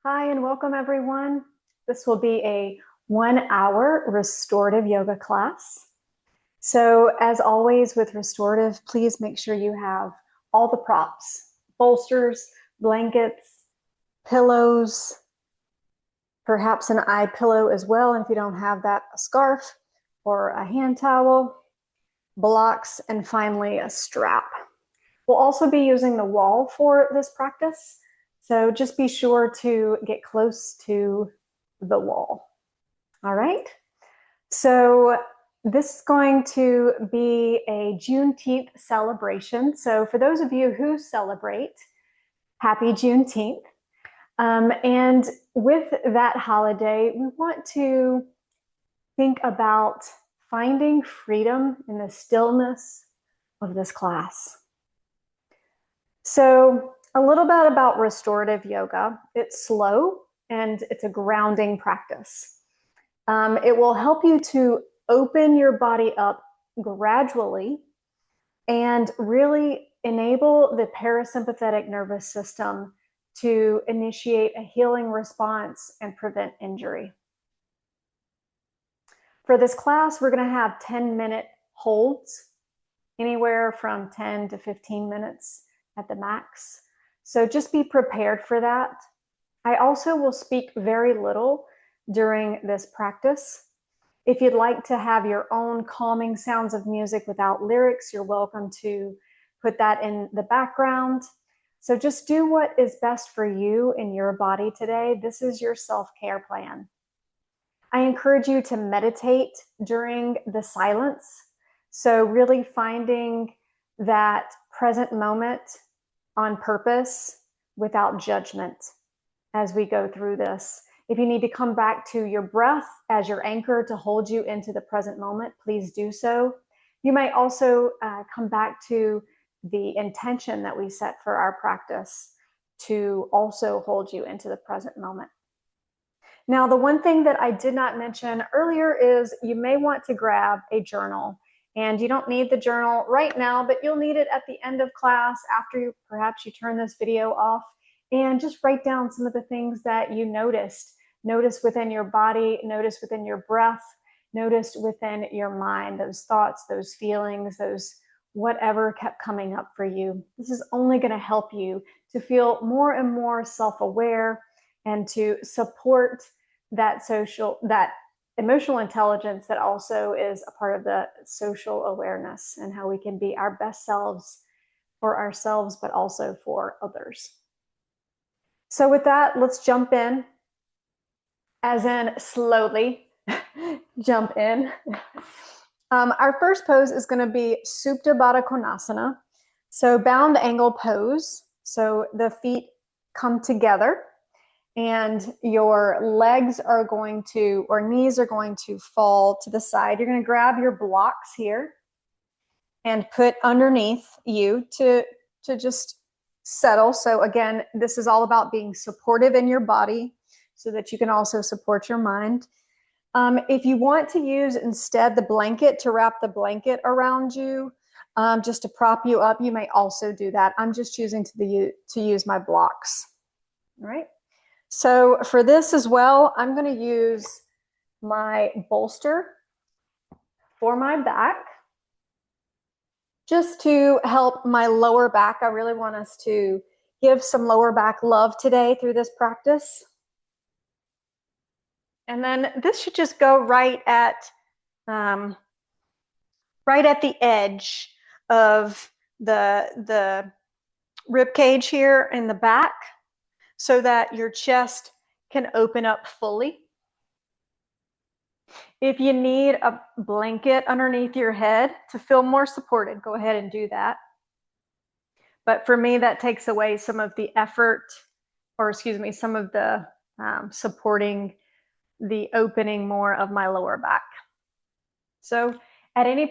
Hi and welcome everyone. This will be a 1 hour restorative yoga class. So as always with restorative, please make sure you have all the props, bolsters, blankets, pillows, perhaps an eye pillow as well. And if you don't have that, a scarf or a hand towel, blocks, and finally a strap. We'll also be using the wall for this practice. So just be sure to get close to the wall. All right. So this is going to be a Juneteenth celebration. So for those of you who celebrate, happy Juneteenth. And with that holiday, we want to think about finding freedom in the stillness of this class. So a little bit about restorative yoga. It's slow and it's a grounding practice. It will help you to open your body up gradually and really enable the parasympathetic nervous system to initiate a healing response and prevent injury. For this class, we're going to have 10-minute holds, anywhere from 10 to 15 minutes at the max. So just be prepared for that. I also will speak very little during this practice. If you'd like to have your own calming sounds of music without lyrics, you're welcome to put that in the background. So just do what is best for you in your body today. This is your self-care plan. I encourage you to meditate during the silence. So really finding that present moment on purpose without judgment as we go through this. If you need to come back to your breath as your anchor to hold you into the present moment, please do so. You might also come back to the intention that we set for our practice to also hold you into the present moment. Now, the one thing that I did not mention earlier is you may want to grab a journal. And you don't need the journal right now, but you'll need it at the end of class after perhaps you turn this video off, and just write down some of the things that you noticed. Notice within your body, notice within your breath, notice within your mind, those thoughts, those feelings, those whatever kept coming up for you. This is only going to help you to feel more and more self-aware and to support that emotional intelligence that also is a part of the social awareness and how we can be our best selves for ourselves, but also for others. So with that, let's jump in, as in slowly jump in. Our first pose is going to be Supta Baddha Konasana. So bound angle pose. So the feet come together and your legs are going to, or knees are going to fall to the side. You're going to grab your blocks here and put underneath you to just settle. So again, this is all about being supportive in your body so that you can also support your mind. If you want to use instead the blanket to wrap the blanket around you, just to prop you up, you may also do that. I'm just choosing to use my blocks. All right. So for this as well, I'm going to use my bolster for my back just to help my lower back. I really want us to give some lower back love today through this practice. And then this should just go right at the edge of the rib cage here in the back, so that your chest can open up fully. If you need a blanket underneath your head to feel more supported, go ahead and do that. But for me, that takes away some of the effort, or excuse me, some of the supporting the opening more of my lower back. So at any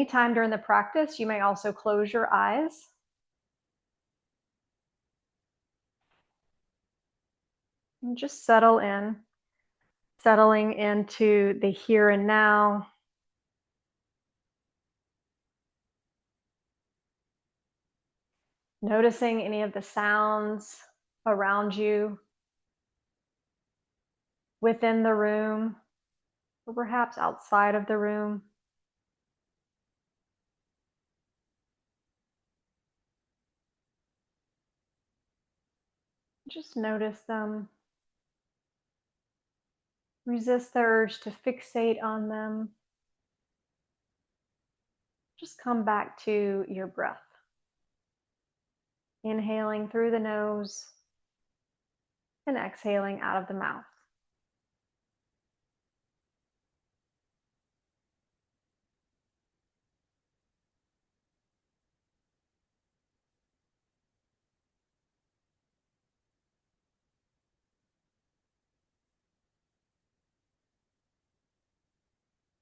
time during the practice, you may also close your eyes. And just settle in, settling into the here and now. Noticing any of the sounds around you. within the room or perhaps outside of the room. Just notice them. Resist the urge to fixate on them. Just come back to your breath. Inhaling through the nose and exhaling out of the mouth.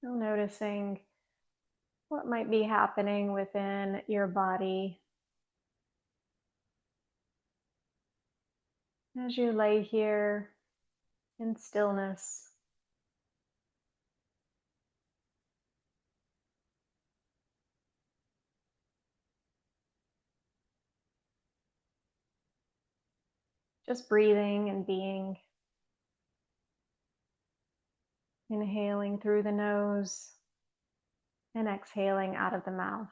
Now noticing what might be happening within your body as you lay here in stillness. Just breathing and being. Inhaling through the nose and exhaling out of the mouth.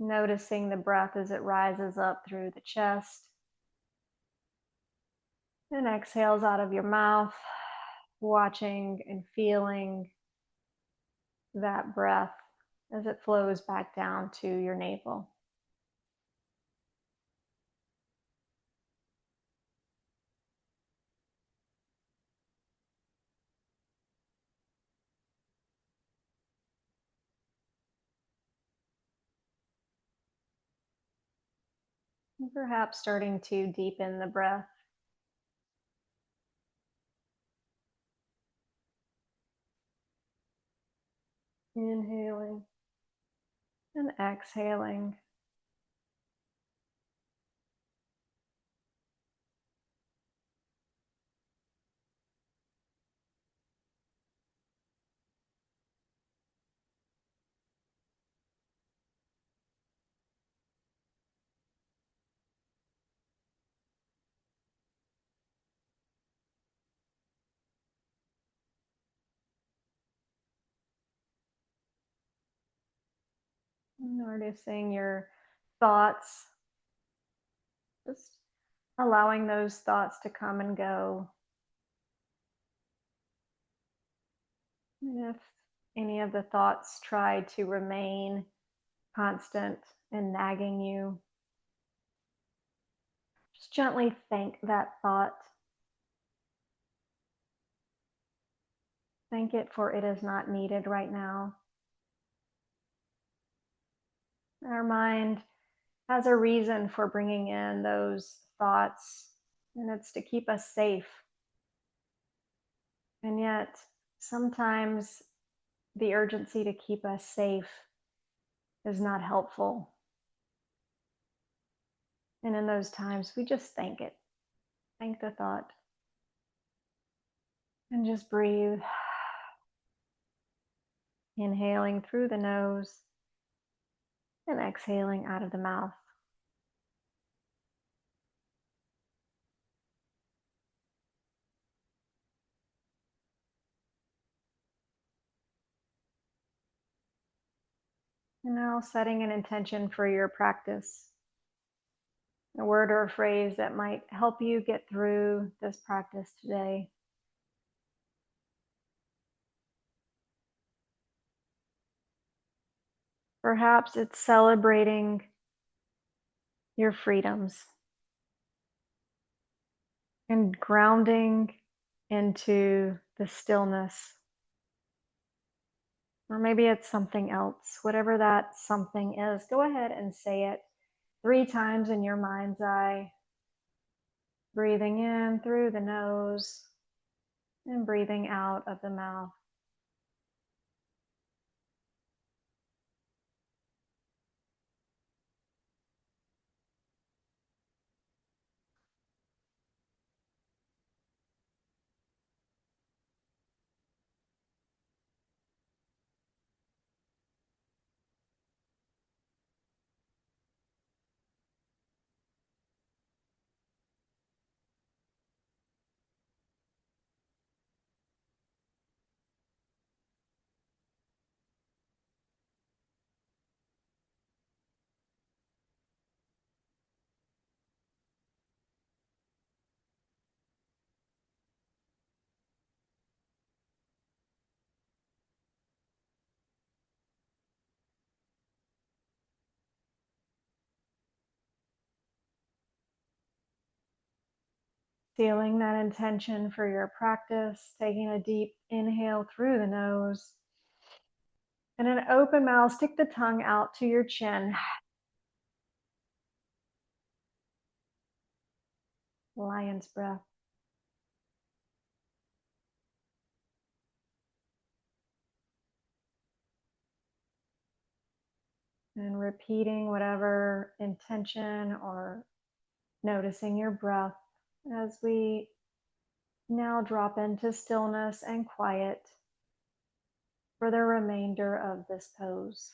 Noticing the breath as it rises up through the chest and exhales out of your mouth, watching and feeling that breath as it flows back down to your navel. And perhaps starting to deepen the breath. Inhaling and exhaling. Noticing your thoughts, just allowing those thoughts to come and go. And if any of the thoughts try to remain constant and nagging you, just gently thank that thought. Thank it for it is not needed right now. Our mind has a reason for bringing in those thoughts, and it's to keep us safe. And yet, sometimes the urgency to keep us safe is not helpful. And in those times, we just thank it. Thank the thought. And just breathe. Inhaling through the nose and exhaling out of the mouth. And now setting an intention for your practice. A word or a phrase that might help you get through this practice today. Perhaps it's celebrating your freedoms and grounding into the stillness. Or maybe it's something else. Whatever that something is, go ahead and say it 3 times in your mind's eye. Breathing in through the nose and breathing out of the mouth. Feeling that intention for your practice, taking a deep inhale through the nose. And an open mouth, stick the tongue out to your chin. Lion's breath. And repeating whatever intention or noticing your breath as we now drop into stillness and quiet for the remainder of this pose.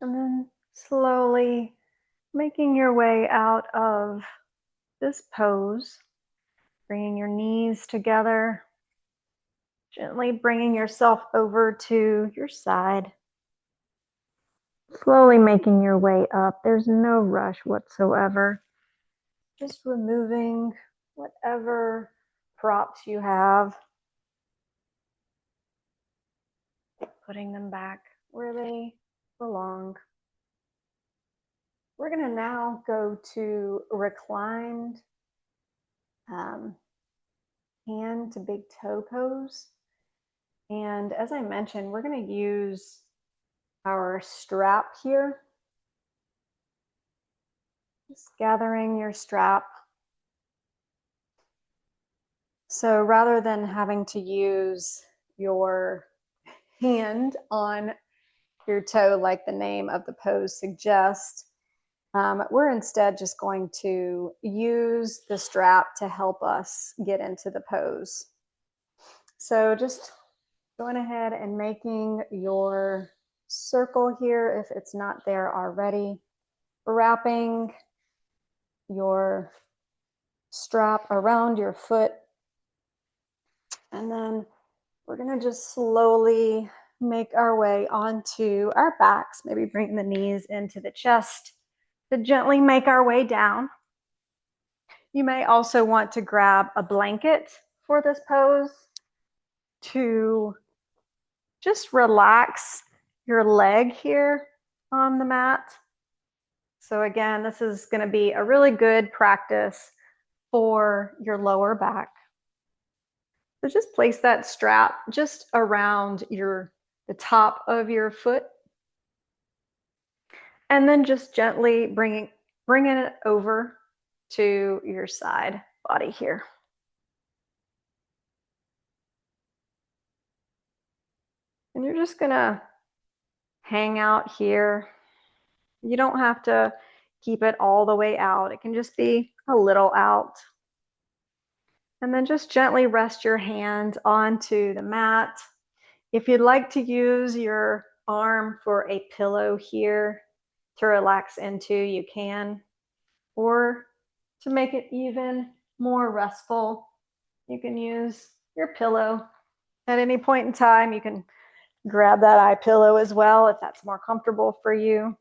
And then slowly making your way out of this pose, bringing your knees together, gently bringing yourself over to your side, slowly making your way up. There's no rush whatsoever. Just removing whatever props you have, putting them back where they belong. We're going to now go to reclined hand to big toe pose. And as I mentioned, we're going to use our strap here. Just gathering your strap. So rather than having to use your hand on your toe like the name of the pose suggests, we're instead just going to use the strap to help us get into the pose. So just going ahead and making your circle here if it's not there already, wrapping your strap around your foot, and then we're going to just slowly make our way onto our backs, maybe bring the knees into the chest to gently make our way down. You may also want to grab a blanket for this pose to just relax your leg here on the mat. So again, this is going to be a really good practice for your lower back. So just place that strap just around the top of your foot, and then just gently bringing it over to your side body here. And you're just gonna hang out here. You don't have to keep it all the way out. It can just be a little out. And then just gently rest your hand onto the mat. If you'd like to use your arm for a pillow here to relax into, you can. Or to make it even more restful, you can use your pillow. At any point in time, you can grab that eye pillow as well if that's more comfortable for you.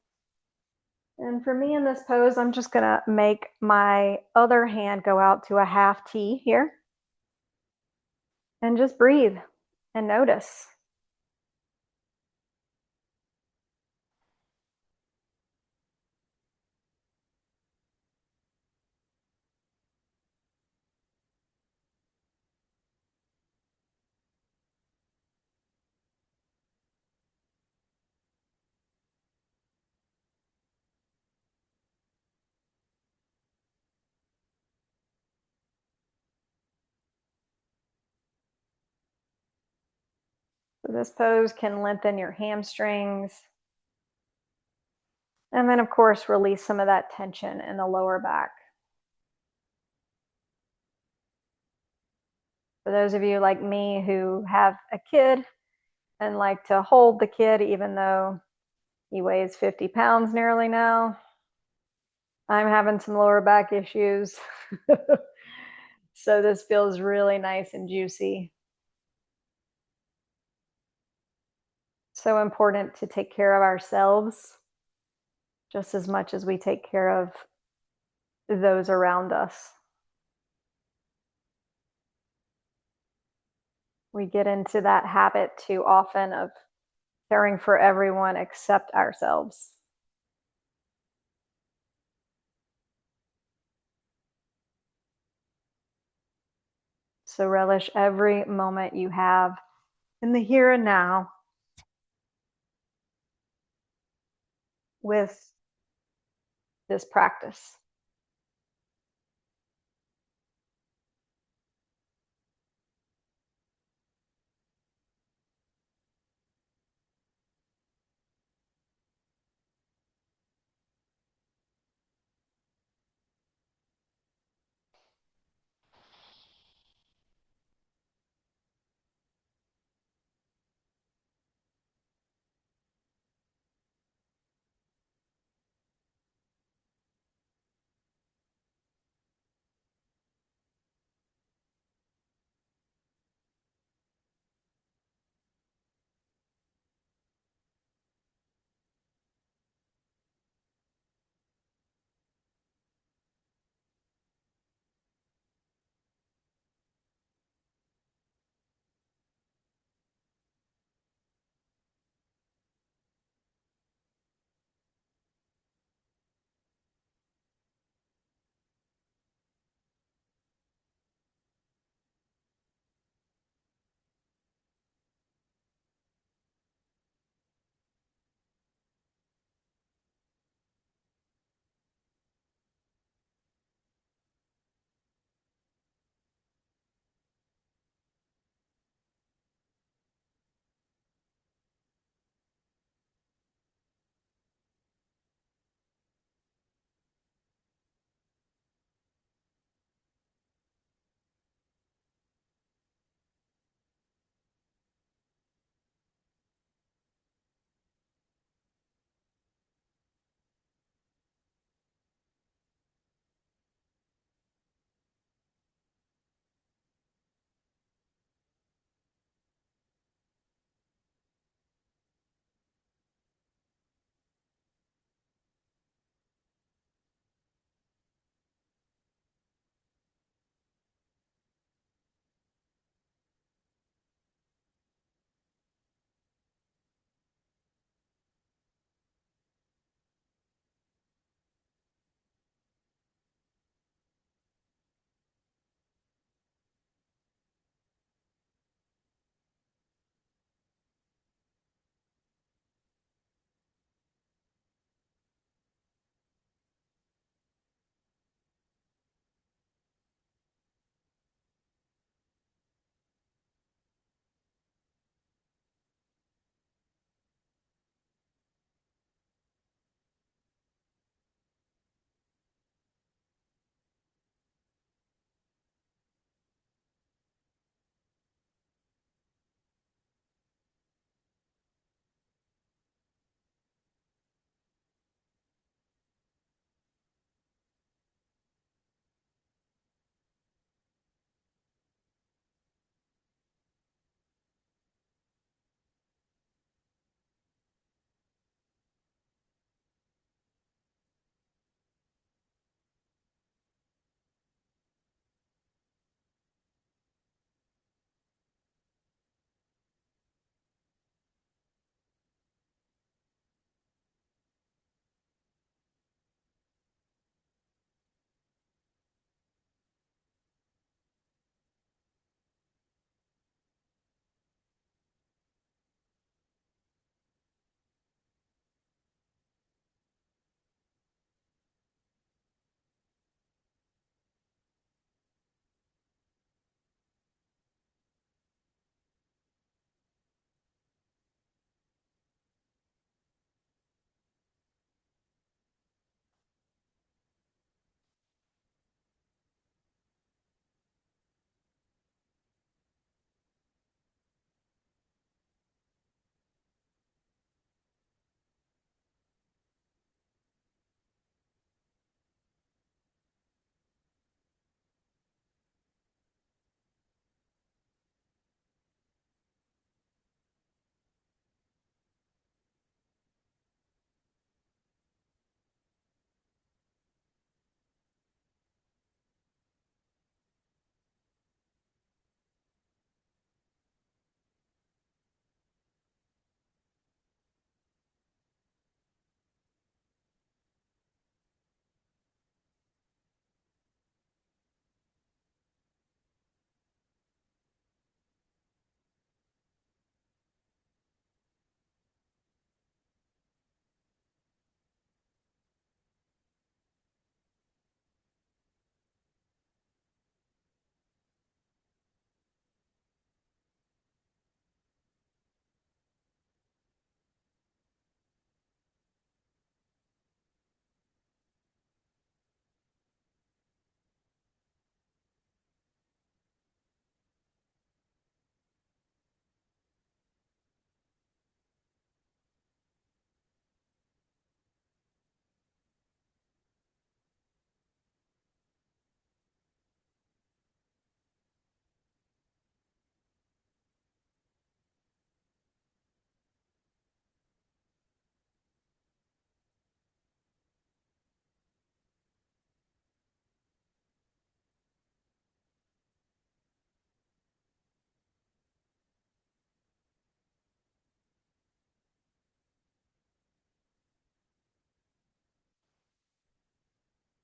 And for me in this pose, I'm just gonna make my other hand go out to a half T here. And just breathe and notice. So this pose can lengthen your hamstrings. And then, of course, release some of that tension in the lower back. For those of you like me who have a kid and like to hold the kid, even though he weighs 50 pounds nearly now, I'm having some lower back issues. So this feels really nice and juicy. So important to take care of ourselves just as much as we take care of those around us. We get into that habit too often of caring for everyone except ourselves. So relish every moment you have in the here and now with this practice.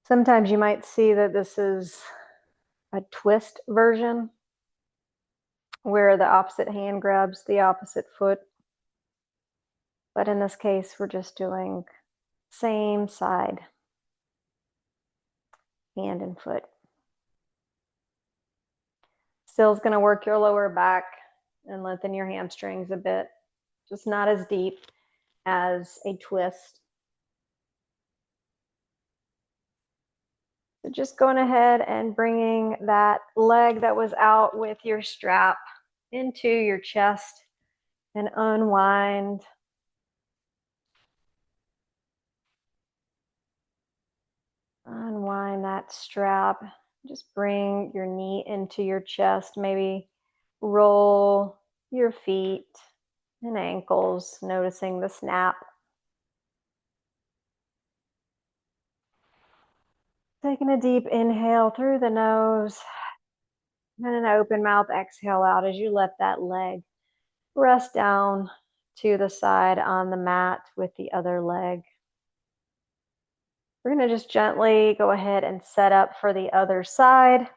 Sometimes you might see that this is a twist version where the opposite hand grabs the opposite foot. But in this case, we're just doing same side, hand and foot. Still is going to work your lower back and lengthen your hamstrings a bit, just not as deep as a twist. So just going ahead and bringing that leg that was out with your strap into your chest and unwind. Unwind that strap. Just bring your knee into your chest. Maybe roll your feet and ankles, noticing the snap. Taking a deep inhale through the nose and an open mouth exhale out as you let that leg rest down to the side on the mat with the other leg. We're going to just gently go ahead and set up for the other side.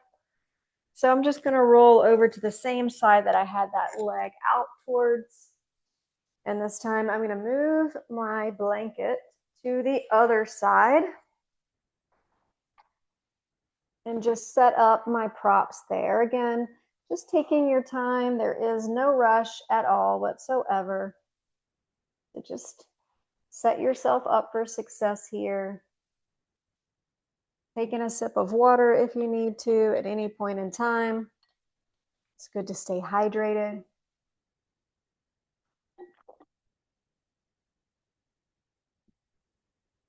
So I'm just going to roll over to the same side that I had that leg out towards. And this time I'm going to move my blanket to the other side and just set up my props there. Again, just taking your time. There is no rush at all whatsoever. So just set yourself up for success here. Taking a sip of water if you need to at any point in time. It's good to stay hydrated.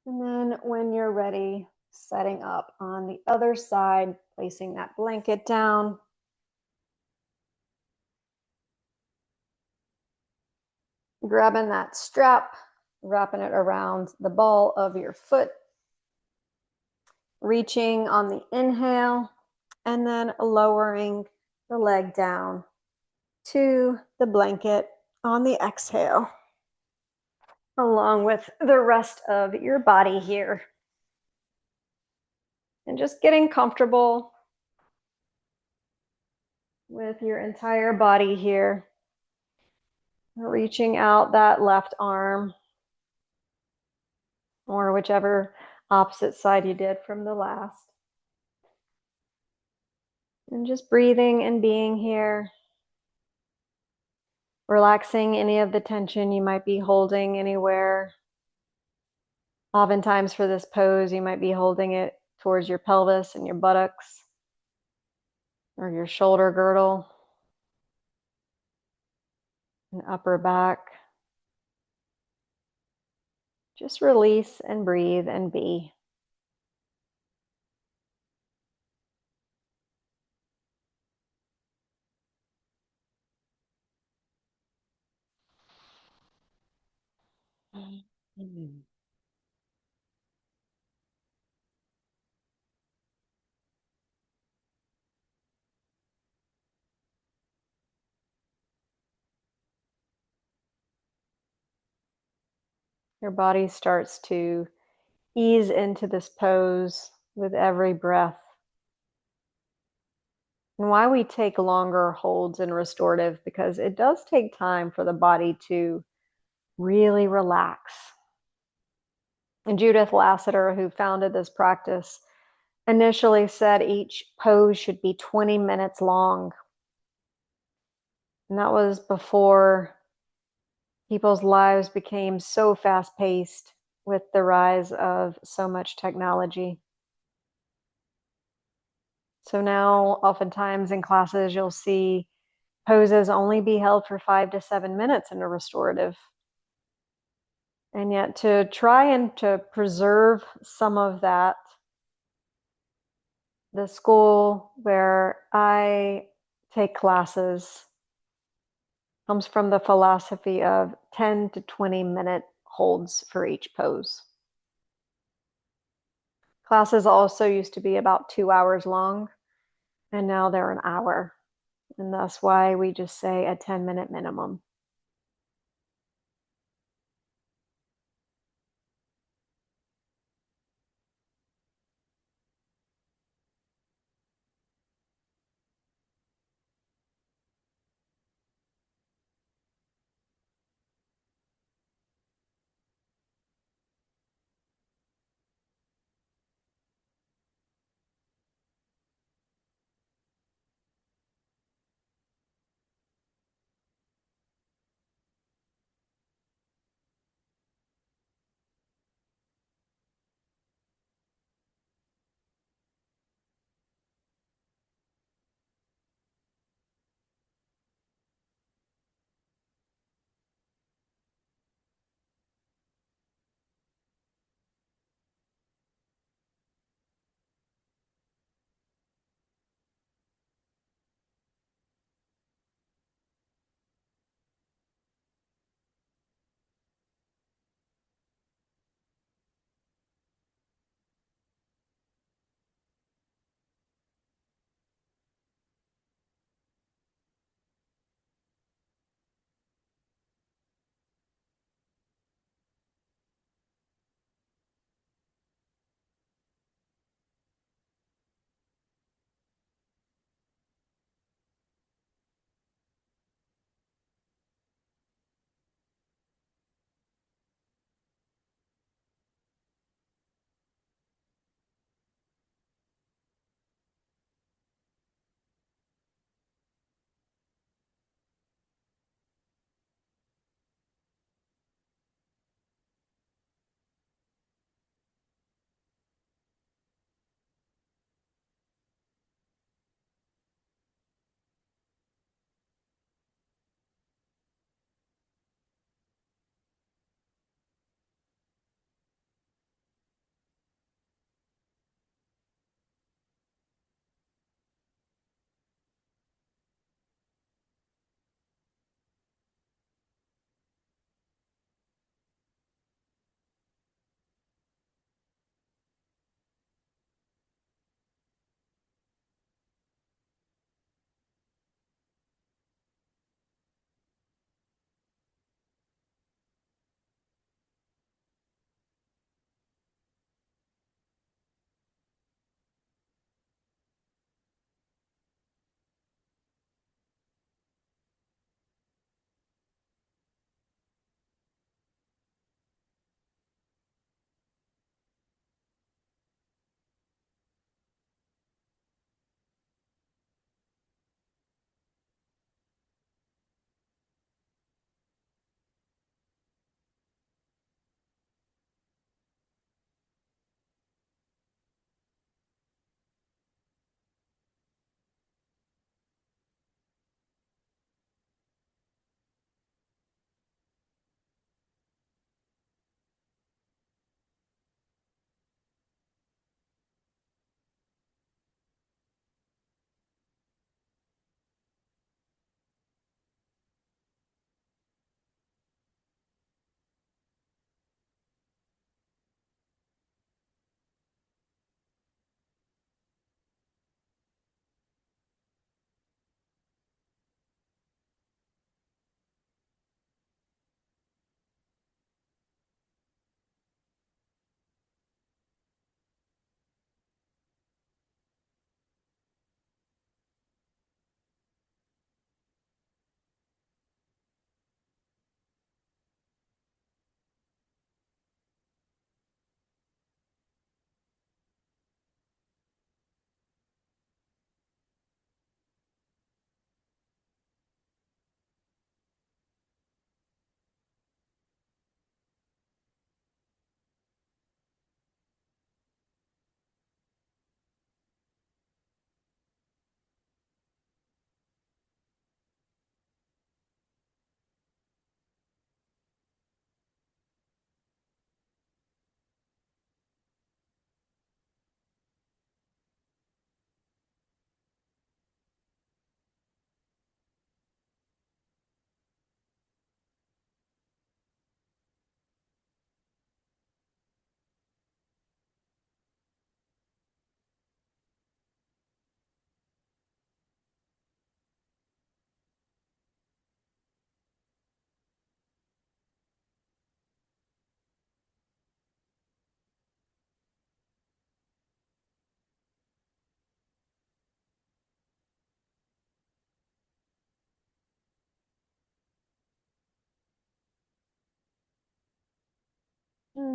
And then when you're ready, setting up on the other side, placing that blanket down. Grabbing that strap, wrapping it around the ball of your foot. Reaching on the inhale, and then lowering the leg down to the blanket on the exhale, along with the rest of your body here. And just getting comfortable with your entire body here. Reaching out that left arm, or whichever opposite side you did from the last. And just breathing and being here. Relaxing any of the tension you might be holding anywhere. Oftentimes for this pose, you might be holding it towards your pelvis and your buttocks or your shoulder girdle and upper back. Just release and breathe and be. Your body starts to ease into this pose with every breath. And why we take longer holds in restorative, because it does take time for the body to really relax. And Judith Lassiter, who founded this practice, initially said each pose should be 20 minutes long. And that was before people's lives became so fast-paced with the rise of so much technology. So now, oftentimes in classes, you'll see poses only be held for 5 to 7 minutes in a restorative. And yet to try and to preserve some of that, the school where I take classes comes from the philosophy of 10 to 20 minute holds for each pose. Classes also used to be about 2 hours long, and now they're an hour. And that's why we just say a 10-minute minimum.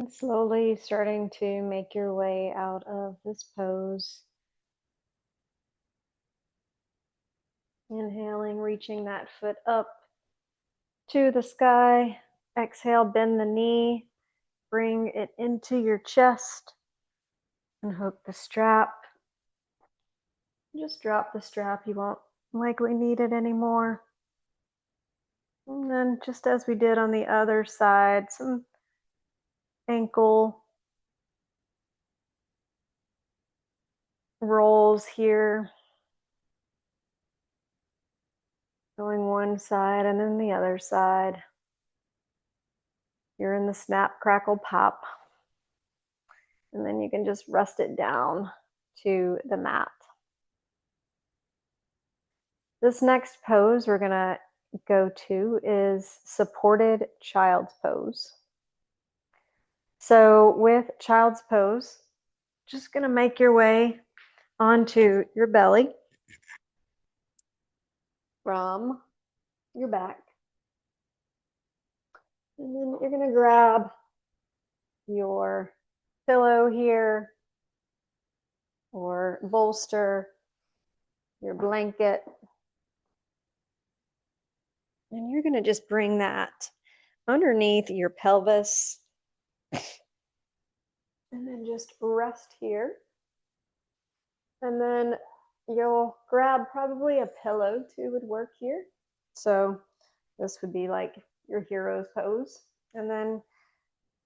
And slowly starting to make your way out of this pose. Inhaling, reaching that foot up to the sky. Exhale, bend the knee, bring it into your chest, and hook the strap. Just drop the strap, you won't likely need it anymore. And then, just as we did on the other side, some ankle rolls here. Going one side and then the other side. You're in the snap, crackle, pop. And then you can just rest it down to the mat. This next pose we're gonna go to is supported child's pose. So with child's pose, just gonna make your way onto your belly from your back. And then you're gonna grab your pillow here or bolster, your blanket, and you're gonna just bring that underneath your pelvis and then just rest here. And then you'll grab probably a pillow too would work here. So this would be like your hero's pose. And then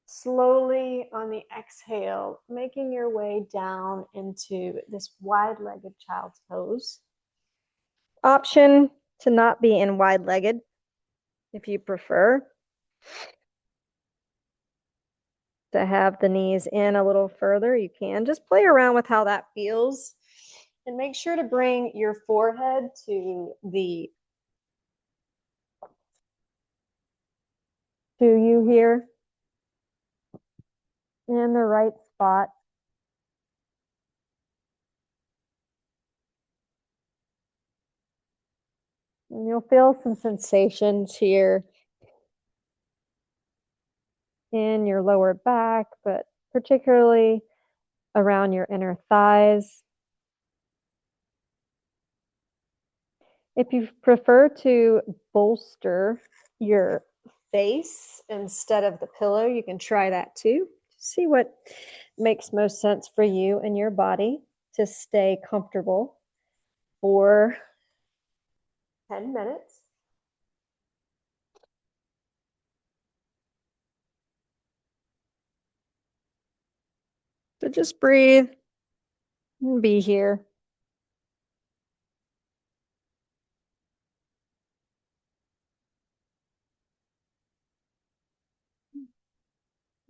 slowly on the exhale, making your way down into this wide-legged child's pose. Option to not be in wide-legged if you prefer. To have the knees in a little further, you can just play around with how that feels. And make sure to bring your forehead to you here in the right spot. And you'll feel some sensations here in your lower back, but particularly around your inner thighs. If you prefer to bolster your face instead of the pillow, you can try that too. See what makes most sense for you and your body to stay comfortable for 10 minutes. So just breathe and be here.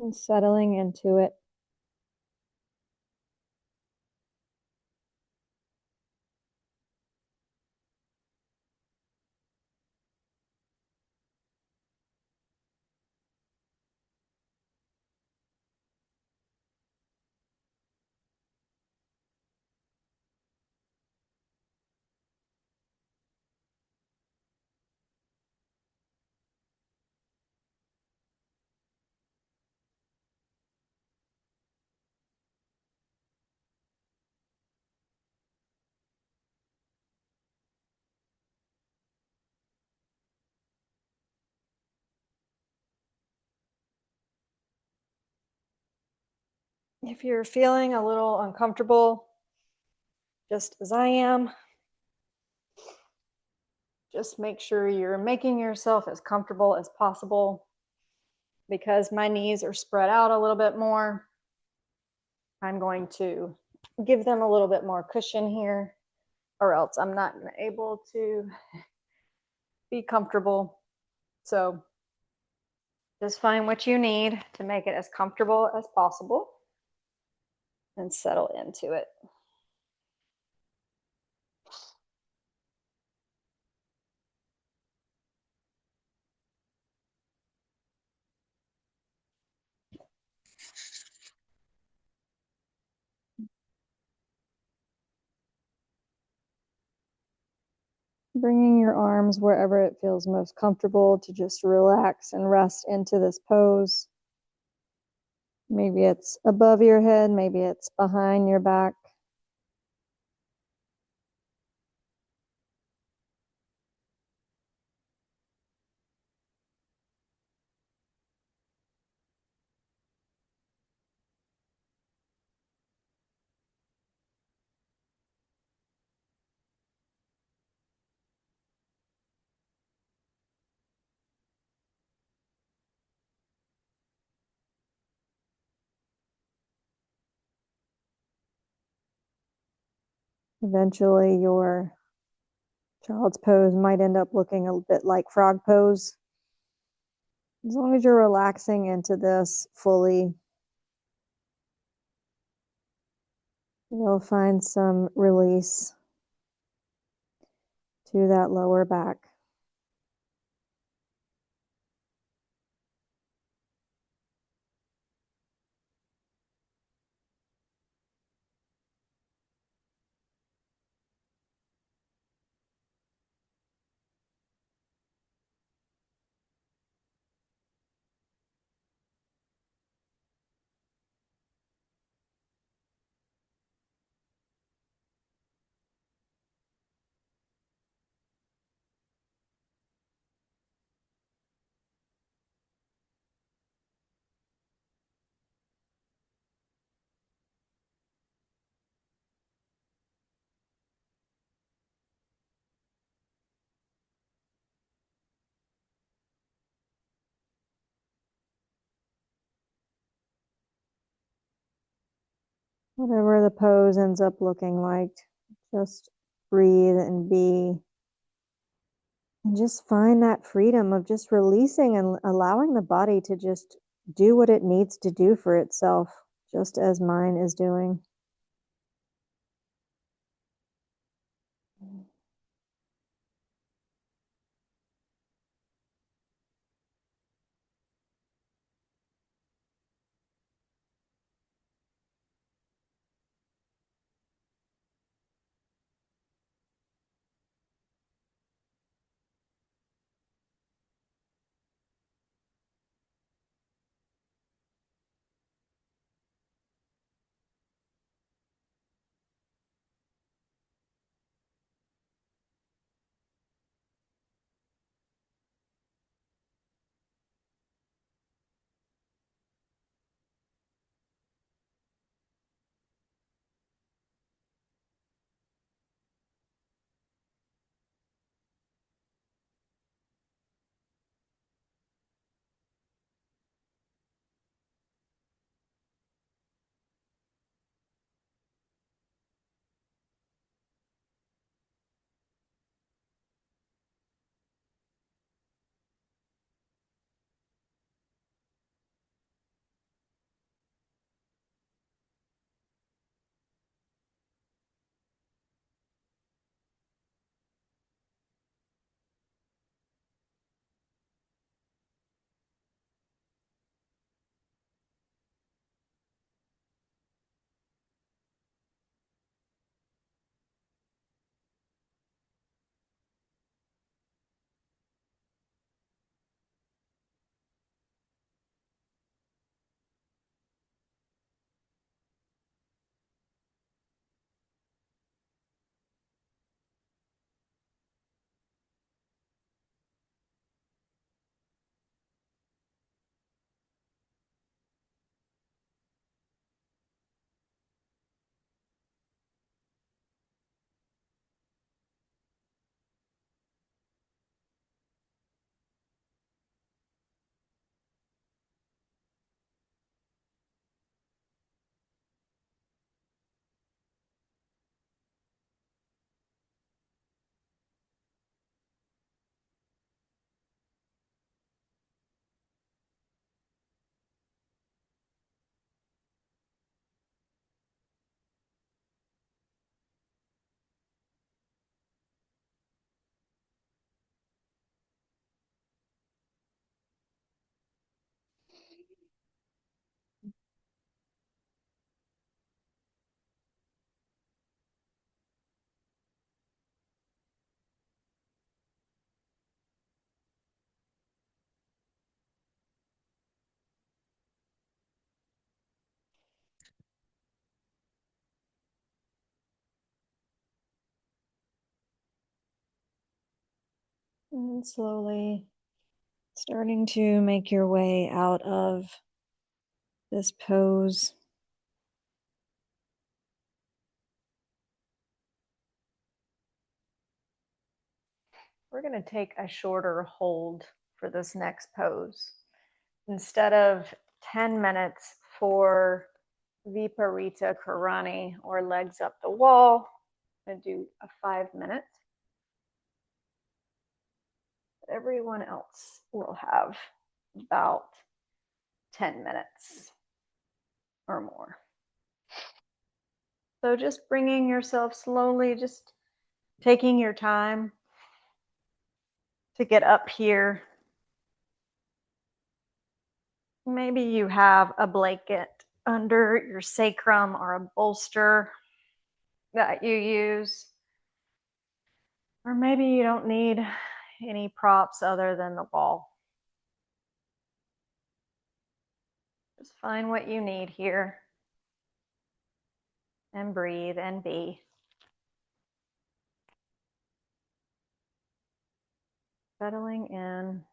And settling into it. If you're feeling a little uncomfortable, just as I am, just make sure you're making yourself as comfortable as possible. Because my knees are spread out a little bit more, I'm going to give them a little bit more cushion here, or else I'm not able to be comfortable. So just find what you need to make it as comfortable as possible and settle into it. Bringing your arms wherever it feels most comfortable to just relax and rest into this pose. Maybe it's above your head, maybe it's behind your back. Eventually, your child's pose might end up looking a bit like frog pose. As long as you're relaxing into this fully, you'll find some release to that lower back. Whatever the pose ends up looking like, just breathe and be. And just find that freedom of just releasing and allowing the body to just do what it needs to do for itself, just as mine is doing. And slowly starting to make your way out of this pose. We're going to take a shorter hold for this next pose. Instead of 10 minutes for Viparita Karani or legs up the wall, I'm going to do a 5 minute. Everyone else will have about 10 minutes or more. So just bringing yourself slowly, just taking your time to get up here. Maybe you have a blanket under your sacrum or a bolster that you use. Or maybe you don't need any props other than the wall. Just find what you need here and breathe and be. Settling in.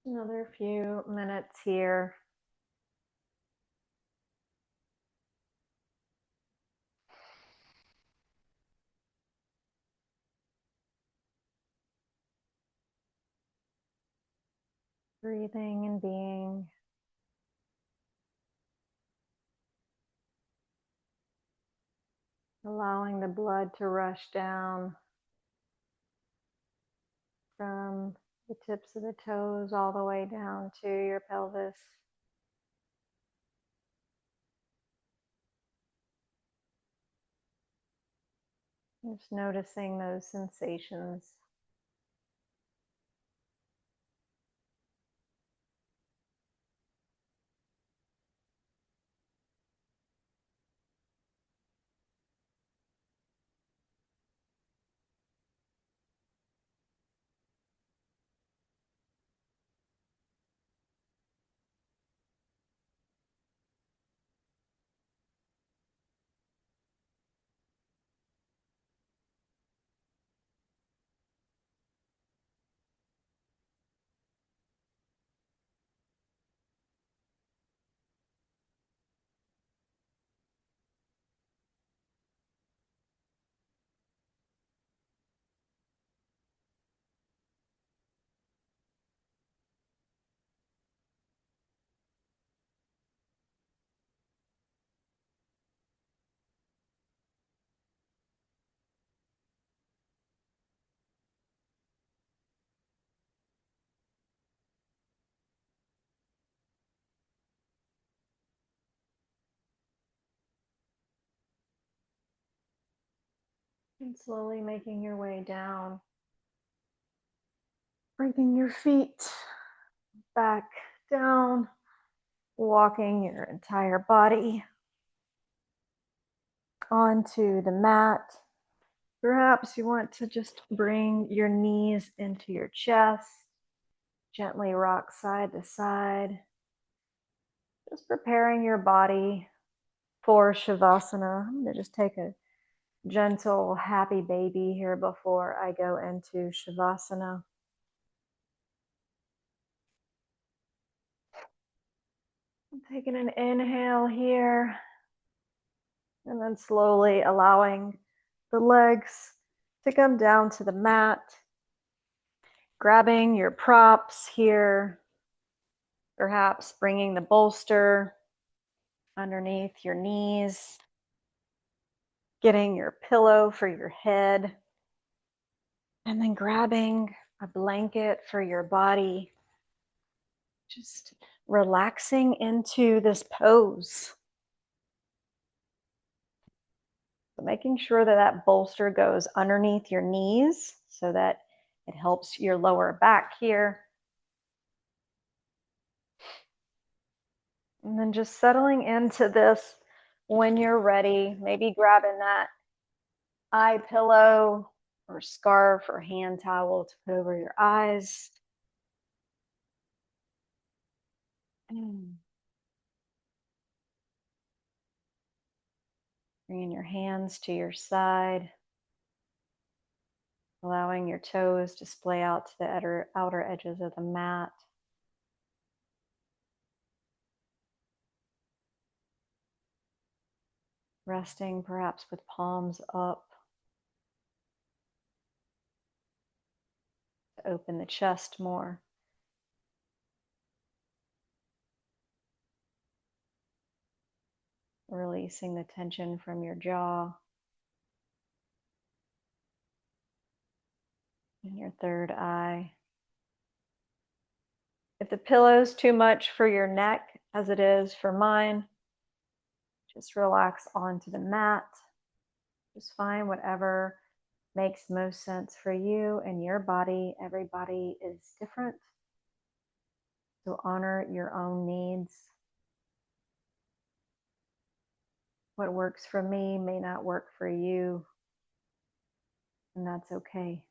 Another few minutes here. Breathing and being. Allowing the blood to rush down from the tips of the toes all the way down to your pelvis. Just noticing those sensations. And slowly making your way down, bringing your feet back down, walking your entire body onto the mat. Perhaps you want to just bring your knees into your chest, gently rock side to side, just preparing your body for Shavasana. I'm going to just take a gentle, happy baby here before I go into Shavasana. I'm taking an inhale here, and then slowly allowing the legs to come down to the mat, grabbing your props here, perhaps bringing the bolster underneath your knees, getting your pillow for your head, and then grabbing a blanket for your body, just relaxing into this pose. So making sure that that bolster goes underneath your knees so that it helps your lower back here. And then just settling into this when you're ready, maybe grabbing that eye pillow or scarf or hand towel to put over your eyes. Bringing your hands to your side, allowing your toes to splay out to the outer edges of the mat. Resting perhaps with palms up to open the chest more. Releasing the tension from your jaw and your third eye. If the pillow's too much for your neck, as it is for mine, just relax onto the mat. Just find whatever makes most sense for you and your body. Everybody is different. So honor your own needs. What works for me may not work for you, and that's okay.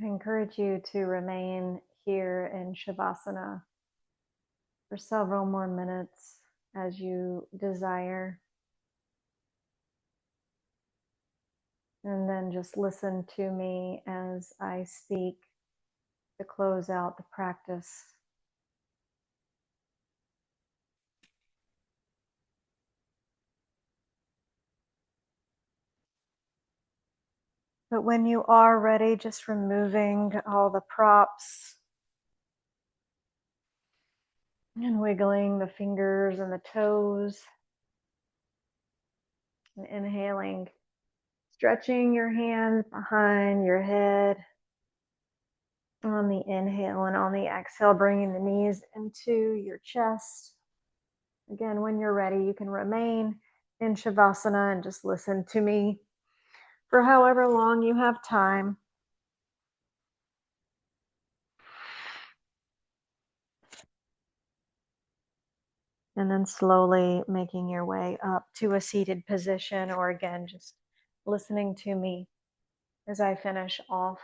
I encourage you to remain here in Shavasana for several more minutes as you desire. And then just listen to me as I speak to close out the practice. But when you are ready, just removing all the props and wiggling the fingers and the toes and inhaling, stretching your hands behind your head on the inhale, and on the exhale, bringing the knees into your chest. Again, when you're ready, you can remain in Shavasana and just listen to me for however long you have time. And then slowly making your way up to a seated position, or again, just listening to me as I finish off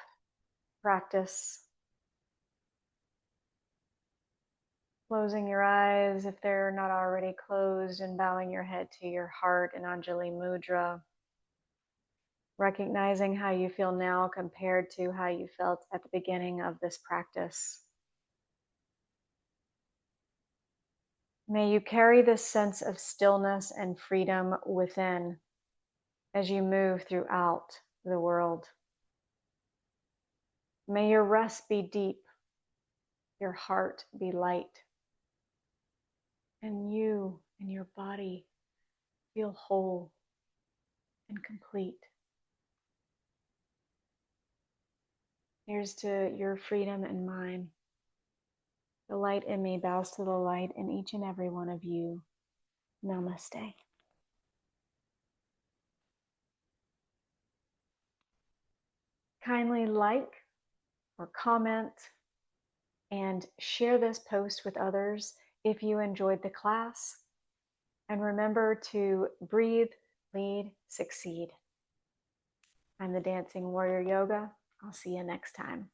practice. Closing your eyes if they're not already closed, and bowing your head to your heart in Anjali Mudra. Recognizing how you feel now compared to how you felt at the beginning of this practice. May you carry this sense of stillness and freedom within as you move throughout the world. May your rest be deep, your heart be light, and you and your body feel whole and complete. Here's to your freedom and mine. The light in me bows to the light in each and every one of you. Namaste. Kindly like or comment and share this post with others if you enjoyed the class. And remember to breathe, lead, succeed. I'm the Dancing Warrior Yoga. I'll see you next time.